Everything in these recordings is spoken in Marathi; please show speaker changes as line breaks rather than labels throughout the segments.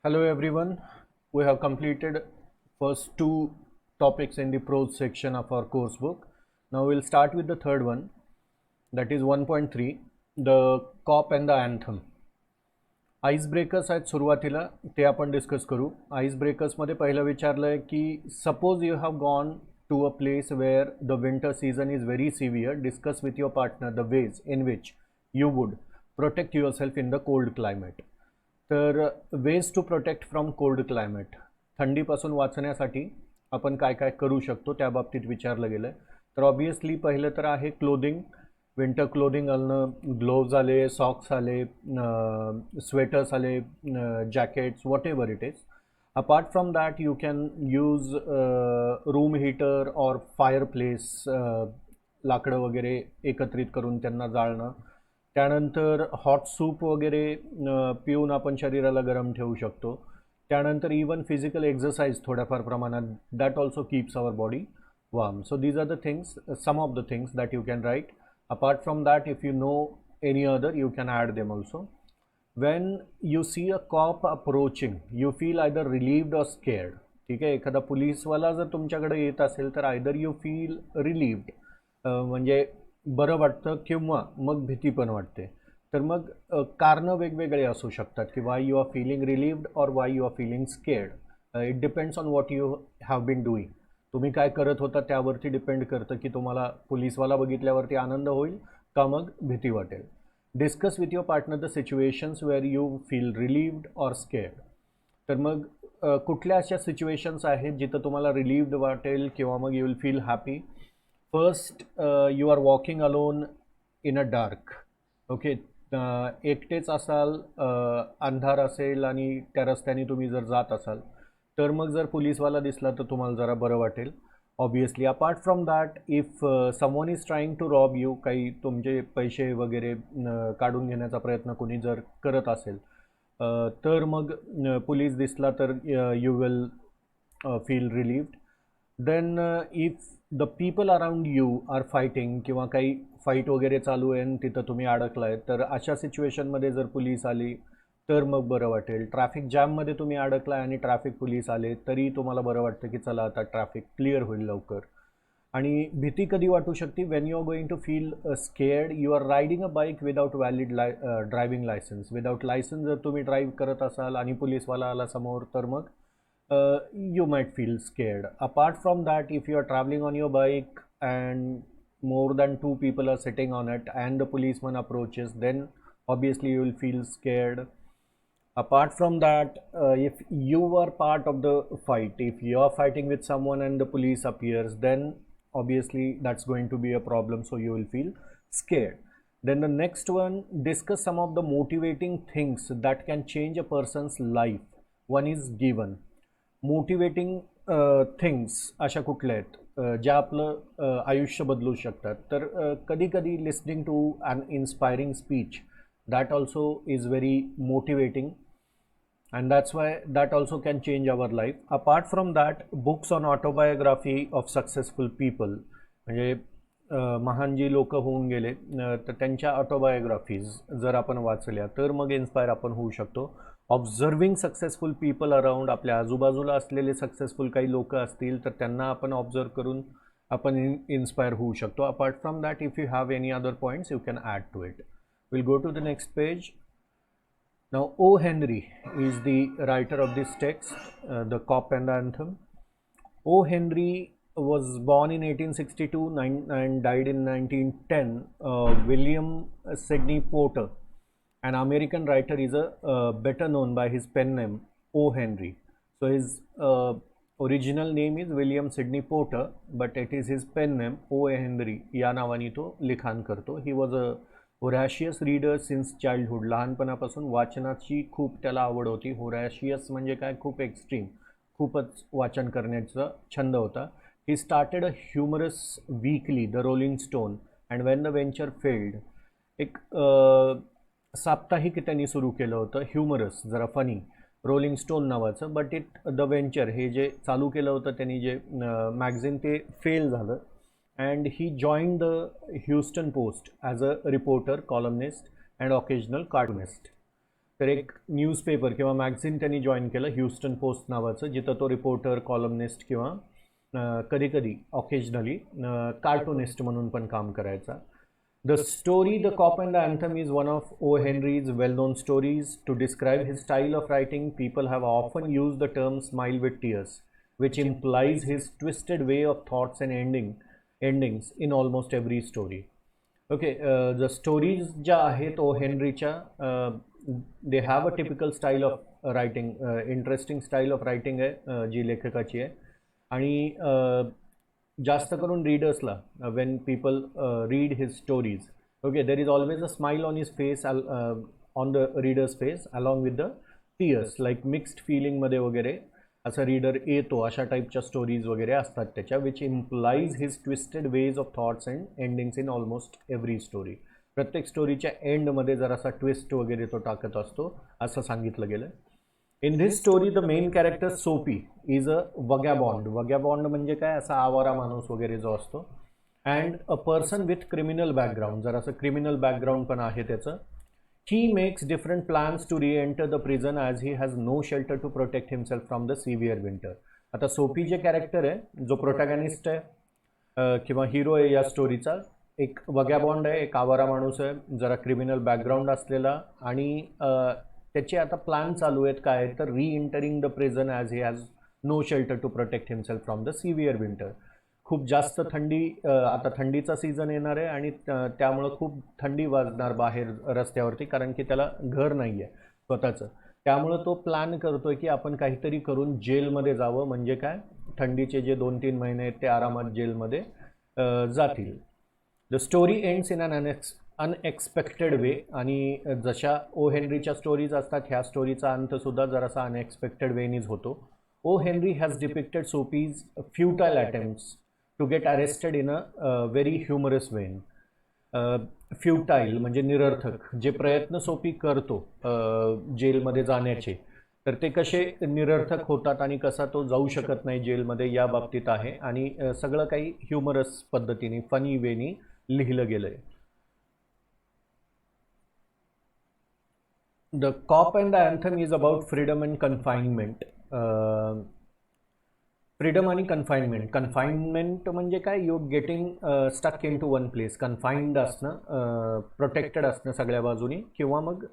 Hello everyone. We have completed first two topics in the prose section of our course book. Now we'll start with the third one, that is 1.3, the cop and the anthem. Ice breakers आहेत सुरुवातीला ते आपण डिस्कस करू. आइस ब्रेकर्समध्ये पहिलं विचारलं आहे की suppose you have gone to a place where the winter season is very severe. Discuss with your partner the ways in which you would protect yourself in the cold climate. तर ways to protect from cold climate, थंडीपासून वाचण्यासाठी आपण काय काय करू शकतो त्या बाबतीत विचारलं गेलं आहे. तर ऑब्वियसली पहिलं तर आहे क्लोदिंग. विंटर क्लोदिंग आलं, ग्लोव्ज आले, सॉक्स आले, स्वेटर्स आले, jackets, what ever it is. Apart from that you can use room heater और फायर प्लेस, लाकडं वगैरे एकत्रित करून त्यांना जाळणं. त्यानंतर हॉट सूप वगैरे पिऊन आपण शरीराला गरम ठेवू शकतो. त्यानंतर इवन फिजिकल एक्सरसाइज थोड्याफार प्रमाणात, that also keeps our body warm. So these are the things, some of the things that you can write. Apart from that, if you know any other, you can add them also. When you see a cop approaching, you feel either relieved or scared. ठीक आहे, एखादा पोलीसवाला जर तुमच्याकडे येत असेल तर आयदर यू फील रिलीव्ड, म्हणजे बरं वाटतं, किंवा मग भीती पण वाटते. तर मग कारणं वेगवेगळे असू शकतात की why you are feeling relieved और why you are feeling scared. It depends on what you have been doing. तुम्ही काय करत होता त्यावरती डिपेंड करतं की तुम्हाला पोलीसवाला बघितल्यावरती आनंद होईल का मग भीती वाटेल. Discuss with your partner the situations where you feel relieved or scared. तर मग कुठल्या अशा सिच्युएशन्स आहेत जिथं तुम्हाला रिलीव्ड वाटेल किंवा मग you will feel happy. First, you are walking alone in a dark. Okay, एकटेच असाल, अंधार असेल आणि त्या रस्त्याने तुम्ही जर जात असाल तर मग जर पोलीसवाला दिसला तर तुम्हाला जरा बरं वाटेल obviously. Apart from that, if someone is trying to rob you, काही तुमचे पैसे वगैरे काढून घेण्याचा प्रयत्न कोणी जर करत असेल तर मग पोलीस दिसला तर you will feel relieved. Then if the people around you are fighting, किंवा काही फाईट वगैरे चालू आहे आणि तिथं तुम्ही अडकलाय, तर अशा सिच्युएशनमध्ये जर पोलीस आली तर मग बरं वाटेल. ट्रॅफिक जॅममध्ये तुम्ही अडकलाय आणि ट्रॅफिक पोलीस आले तरी तुम्हाला बरं वाटतं की चला आता ट्रॅफिक क्लिअर होईल लवकर. आणि भीती कधी वाटू शकते, when you are going to feel scared, you are riding a bike without valid driving licence. Without licence जर तुम्ही ड्राईव्ह करत असाल आणि पोलीसवाला आला समोर तर मग you might feel scared. Apart from that, if you are traveling on your bike and more than two people are sitting on it and the policeman approaches, then obviously you will feel scared. Apart from that, if you are part of the fight, if you are fighting with someone and the police appears, then obviously that's going to be a problem, so you will feel scared. Then the next one, discuss some of the motivating things that can change a person's life. One is given. Motivating things अशा कुठल्या आहेत ज्या आपलं आयुष्य बदलू शकतात. तर कधी कधी listening to an inspiring speech, that also is very motivating, and that's why that also can change our life. Apart from that, books on autobiography of successful people, म्हणजे महान जी लोक होऊन गेले तर त्यांच्या ऑटोबायोग्राफीज जर आपण वाचल्या तर मग इन्स्पायर आपण होऊ शकतो. ऑब्झर्विंग सक्सेसफुल पीपल अराउंड, आपल्या आजूबाजूला असलेले सक्सेसफुल काही लोक असतील तर त्यांना आपण ऑब्झर्व करून आपण इन्स्पायर होऊ शकतो. Apart from that, if you have any other points you can add to it. Will go to the next page. Now, O. Henry is the writer of this text, The Cop and the Anthem. O. Henry was born in 1862 and died in 1910. William Sidney Porter, an American writer, is better known by his pen name O. Henry. So his original name is William Sidney Porter, but it is his pen name O. Henry. या नावाने तो लिखाण करतो. He was a voracious reader since childhood. लहानपणापासून वाचनाची खूप त्याला आवड होती. होरॅशियस म्हणजे काय, खूप एक्स्ट्रीम, खूपच वाचन करण्याचा छंद होता. He started a humorous weekly the Rolling Stone and when the venture failed. एक साप्ताहिक त्यांनी सुरू केलं होतं, ह्युमरस, जरा फनी, रोलिंग स्टोन नावाचं. बट द वेंचर हे जे चालू केलं होतं त्यांनी, जे मॅगझिन, ते फेल झालं. And he joined the Houston Post as a reporter, columnist and occasional cartoonist. तर एक न्यूजपेपर किंवा मॅगझिन त्यांनी जॉईन केलं, ह्युस्टन पोस्ट नावाचं, जिथं तो रिपोर्टर, कॉलमनिस्ट किंवा कधी कधी ऑकेजनली कार्टुनिस्ट म्हणून पण काम करायचा. The story The Cop and the Anthem is one of O. Henry's well-known stories. To describe his style of writing, people have often used the term smile with tears, which implies his twisted way of thoughts and endings in almost every story. Okay, the stories ज्या आहेत O. Henryच्या, they have a typical style of writing, interesting style of writing आहे जी लेखकाची आहे. आणि जास्त करून रीडर्सला when people read his stories, okay, there is always a smile on his face, on the readers face along with the tears, like mixed फिलिंगमध्ये वगैरे असा रीडर येतो, अशा टाईपच्या स्टोरीज वगैरे असतात त्याच्या, which implies his twisted ways of thoughts and endings in almost every story. प्रत्येक स्टोरीच्या एंडमध्ये जरासा ट्विस्ट वगैरे तो टाकत असतो, असं सांगितलं गेलं. In this story, the main character Soapy is a vagabond. Vagabond म्हणजे काय, असा आवारा माणूस वगैरे जो असतो, and a person with criminal background. जरासं क्रिमिनल बॅकग्राऊंड पण आहे त्याचं. He makes different plans to re-enter the prison as he has no shelter to protect himself from the severe winter. आता सोपी जे कॅरेक्टर आहे, जो प्रोटॅगनिस्ट आहे किंवा हिरो आहे या स्टोरीचा, एक वगॅबॉन्ड आहे, एक आवारा माणूस आहे, जरा क्रिमिनल बॅकग्राऊंड असलेला, आणि त्याचे आता प्लॅन चालू आहेत काय, तर reentering the prison as he has no shelter to protect himself from the severe winter. खूप जास्त थंडी, आता थंडीचा सीझन येणार आहे आणि त्यामुळं खूप थंडी वाजणार बाहेर रस्त्यावरती, कारण की त्याला घर नाही आहे स्वतःचं. त्यामुळं तो प्लॅन करतोय की आपण काहीतरी करून जेलमध्ये जावं, म्हणजे काय, थंडीचे जे 2-3 महिने आहेत ते आरामात जेलमध्ये जातील. The story ends in unexpected way, आणि जशा ओ हेनरीच्या स्टोरीज असतात, ह्या स्टोरीचा अंतसुद्धा जरासा अनएक्सपेक्टेड वेनीच होतो. O Henry has depicted Soapy's futile attempts to get arrested in a very humorous way. Futile म्हणजे निरर्थक, जे प्रयत्न सोपी करतो जेलमध्ये जाण्याचे, तर ते कसे निरर्थक होतात आणि कसा तो जाऊ शकत नाही जेलमध्ये, या बाबतीत आहे. आणि सगळं काही ह्युमरस पद्धतीने, फनी वेनी लिहिलं गेलं आहे. The Cop and the Anthem is about freedom and confinement. Freedom आणि कन्फाइनमेंट. कन्फाइनमेंट म्हणजे काय, you getting stuck in to one place. Confined असणं, प्रोटेक्टेड असणं सगळ्या बाजूनी, किंवा मग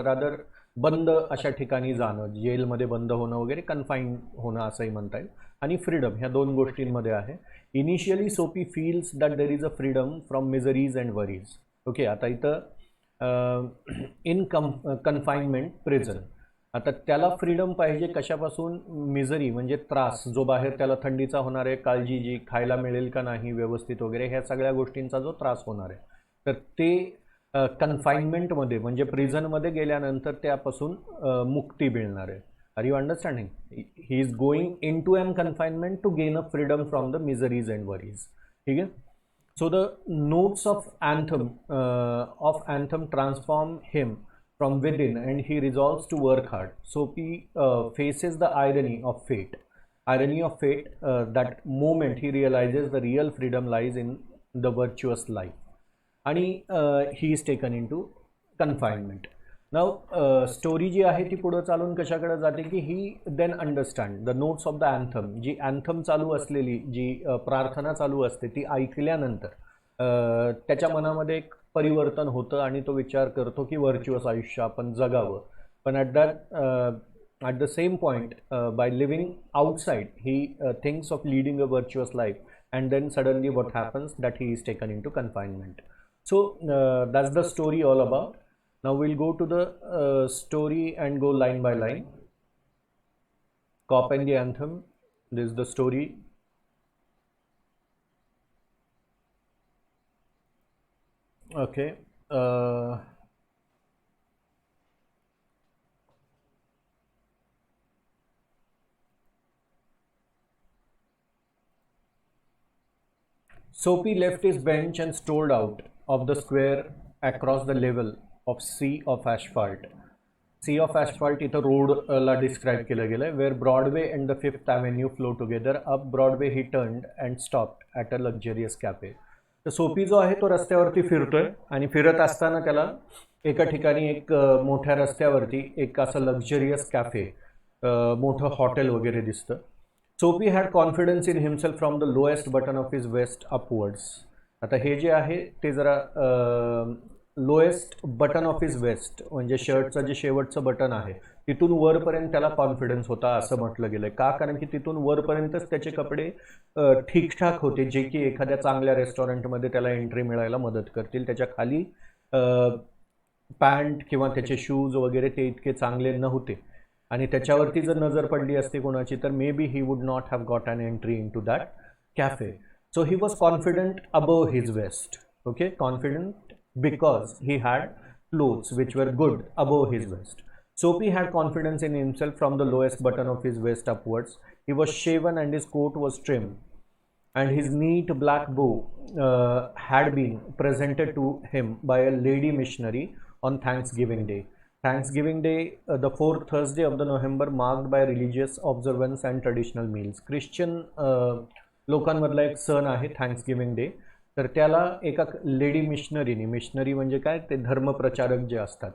रादर बंद अशा ठिकाणी जाणं, जेलमध्ये बंद होणं वगैरे, कन्फाईन होणं असंही म्हणता येईल. आणि फ्रीडम ह्या दोन गोष्टींमध्ये आहे. Initially Soapy feels that there is a freedom from miseries and worries. Okay, आता इथं इन कन्फाइनमेंट प्रिझन, आता त्याला फ्रीडम पाहिजे कशापासून, मिझरी म्हणजे त्रास, जो बाहेर त्याला थंडीचा होणार आहे, काळजी जी, खायला मिळेल का नाही व्यवस्थित वगैरे, ह्या सगळ्या गोष्टींचा जो त्रास होणार आहे, तर ते कन्फाइनमेंटमध्ये म्हणजे प्रिझनमध्ये गेल्यानंतर त्यापासून मुक्ती मिळणार आहे. Are you understanding? He is going into an confinement to gain a freedom from the miseries and worries. ठीक आहे. So the notes of anthem transform him from within, and he resolves to work hard. Soapy faces the irony of fate. That moment he realizes the real freedom lies in the virtuous life, and he is taken into confinement. Now story जी आहे ती पुढे चालून कशाकडे जाते की he then understand the notes of the anthem. जी अँथम चालू असलेली जी प्रार्थना चालू असते ती ऐकल्यानंतर त्याच्या मनामध्ये एक परिवर्तन होतं आणि तो विचार करतो की व्हर्च्युअस आयुष्य आपण जगावं. पण at the same point by living outside he thinks of leading a virtuous life, and then suddenly what happens that he is taken in to confinement. So that's the story all about. Now we'll go to the story and go line by line. Cop and the Anthem. This is the story. Okay. Soapy left his bench and strolled out of the square across the level of sea of asphalt. Sea of asphalt इथं रोडला डिस्क्राईब केलं गेलं आहे. Where Broadway and the Fifth Avenue flow together. Up Broadway he turned and stopped at a luxurious cafe. तर सोपी जो आहे तो रस्त्यावरती फिरतोय आणि फिरत असताना त्याला एका ठिकाणी एक मोठ्या रस्त्यावरती एक असं लक्झरियस कॅफे, मोठं हॉटेल वगैरे दिसतं. Soapy had confidence in himself from the lowest button of his waist upwards. आता हे जे आहे ते जरा lowest button of his waist म्हणजे शर्टचं जे शेवटचं बटन आहे तिथून वरपर्यंत त्याला कॉन्फिडन्स होता असं म्हटलं गेलंय. का? कारण की तिथून वरपर्यंतच त्याचे कपडे ठीकठाक होते, जे की एखाद्या चांगल्या रेस्टॉरंटमध्ये त्याला एंट्री मिळायला मदत करतील. त्याच्या खाली पॅन्ट किंवा त्याचे शूज वगैरे ते इतके चांगले नव्हते आणि त्याच्यावरती जर नजर पडली असती कोणाची तर maybe he would not have got an entry in to that cafe. So he was confident above his waist. Okay, confident because he had clothes which were good above his waist. Soapy had confidence in himself from the lowest button of his waist upwards. He was shaven and his coat was trim, and his neat black bow had been presented to him by a lady missionary on Thanksgiving Day. Thanksgiving Day, the fourth Thursday of the November, marked by religious observance and traditional meals. Christian लोकांमधला एक सण आहे थँक्सगिव्हिंग डे. तर त्याला एका लेडी मिशनरीनी, मिशनरी म्हणजे काय, ते धर्मप्रचारक जे असतात,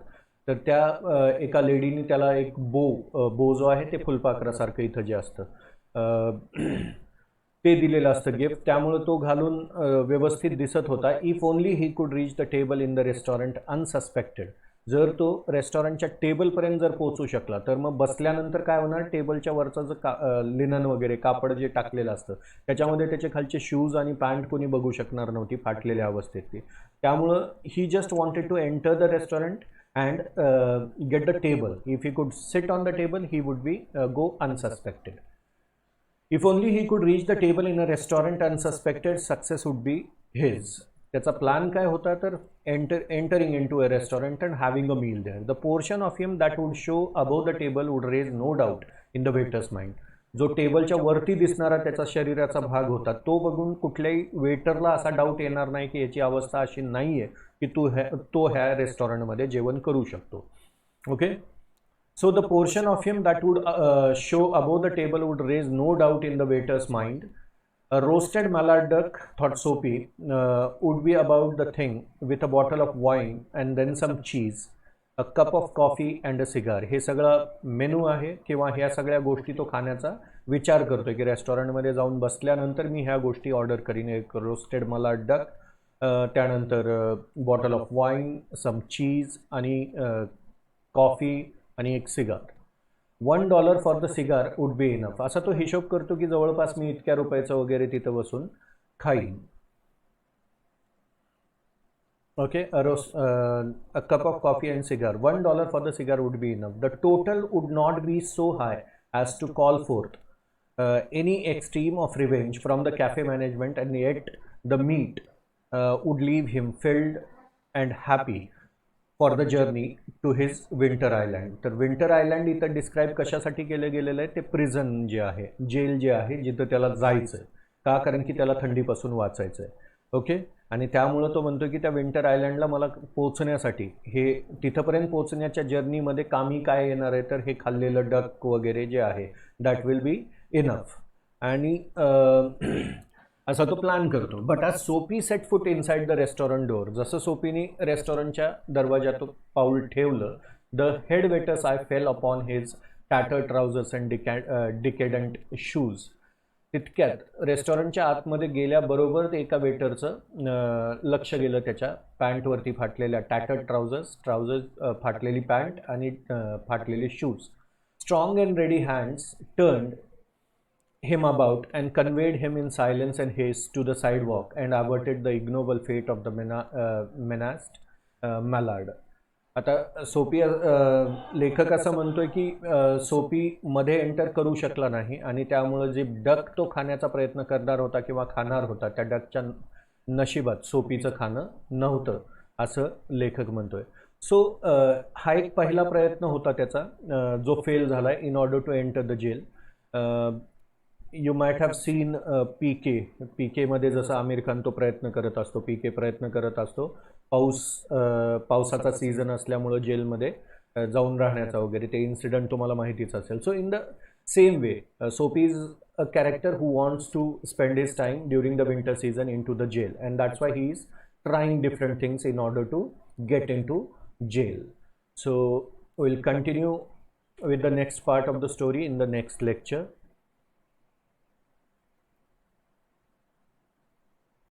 तर त्या एका लेडीनी त्याला एक बो जो आहे ते फुलपाखरासारखं इथं जे असतं ते दिलेलं असतं गिफ्ट. त्यामुळे तो घालून व्यवस्थित दिसत होता. If only he could reach the table in the restaurant unsuspected. जर तो रेस्टॉरंटच्या टेबलपर्यंत जर पोहोचू शकला तर मग बसल्यानंतर काय होणार, टेबलच्या वरचं जे लिनन वगैरे कापड जे टाकलेलं असतं त्याच्यामध्ये त्याचे खालचे शूज आणि पॅन्ट कोणी बघू शकणार नव्हती फाटलेल्या अवस्थेतली. त्यामुळं he just wanted to enter the restaurant and get the table. If he could sit on the table he would be go unsuspected. If only he could reach the table in a restaurant unsuspected, success would be his. त्याचा प्लॅन काय होता तर entering into a restaurant and having a meal there. The portion of him that would show above the table would raise no doubt in the waiter's mind. जो टेबलच्या वरती दिसणारा त्याचा शरीराचा भाग होता तो बघून कुठल्याही वेटरला असा डाऊट येणार नाही की याची अवस्था अशी नाही आहे की तो ह्या रेस्टॉरंटमध्ये जेवण करू शकतो. Okay, so the portion of him that would show above the table would raise no doubt in the waiter's mind. A roasted mallard duck, thought Soapy, would be about the thing, with a bottle of wine and then some cheese, a cup of coffee and a cigar. हे सगळं मेनू आहे किंवा ह्या सगळ्या गोष्टी तो खाण्याचा विचार करतोय की रेस्टॉरंटमध्ये जाऊन बसल्यानंतर मी ह्या गोष्टी ऑर्डर करीन. एक रोस्टेड मलाड डक, त्यानंतर बॉटल ऑफ वाईन, सम चीज आणि कॉफी आणि एक cigar. $1 for the cigar would be enough. असा तो हिशोब करतो की जवळपास मी इतक्या रुपयाचं वगैरे तिथं बसून खाईन. Okay, a cup of coffee and cigar. $1 for the cigar would be enough. The total would not be so high as to call forth any extreme of revenge from the cafe management, and yet the meat would leave him filled and happy for the journey to his winter island. तर विंटर आयलँड इथं डिस्क्राईब कशासाठी केलं गेलेलं आहे, ते प्रिझन जे आहे, जेल जे आहे जिथं त्याला जायचं आहे. का? कारण की त्याला थंडीपासून वाचायचं आहे. ओके, आणि त्यामुळं तो म्हणतो की त्या विंटर आयलँडला मला पोचण्यासाठी, हे तिथंपर्यंत पोचण्याच्या जर्नीमध्ये कामी काय येणार आहे तर हे खाल्लेलं डक वगैरे जे आहे दॅट विल बी इनफ. आणि असा तो प्लॅन करतो. बट आज Soapy set foot inside the restaurant door. जसं सोपीने रेस्टॉरंटच्या दरवाजात पाऊल ठेवलं, the head waiter's eye fell upon his tattered trousers and decadent shoes. तितक्यात रेस्टॉरंटच्या आतमध्ये गेल्याबरोबर एका वेटरचं लक्ष गेलं त्याच्या पॅन्टवरती फाटलेल्या टॅटर्ड ट्राउझर्स फाटलेली पॅन्ट आणि फाटलेले shoes. Strong and ready hands turned him about and conveyed him in silence and haste to the sidewalk and averted the ignoble fate of the menaced mallard. आता सोपी लेखक असं म्हणतोय की सोपी मध्ये एंटर करू शकला नाही आणि त्यामुळे जे डक तो खाण्याचा प्रयत्न करणार होता किंवा खाणार होता त्या डकच्या नशिबात सोपीचं खाणं नव्हतं असं लेखक म्हणतोय. सो हा एक पहिला प्रयत्न होता त्याचा जो फेल झाला in order to enter the jail. You might have seen पीकेमध्ये जसं आमिर खान तो प्रयत्न करत असतो, पीके प्रयत्न करत असतो पावसाचा सीझन असल्यामुळं जेलमध्ये जाऊन राहण्याचा वगैरे, ते इन्सिडेंट तुम्हाला माहितीच असेल. So in the same way Soapy is a character who wants to spend his time during the winter season into the jail, and that's why he is trying different things in order to get into jail. So we'll continue with the next part of the story in the next lecture.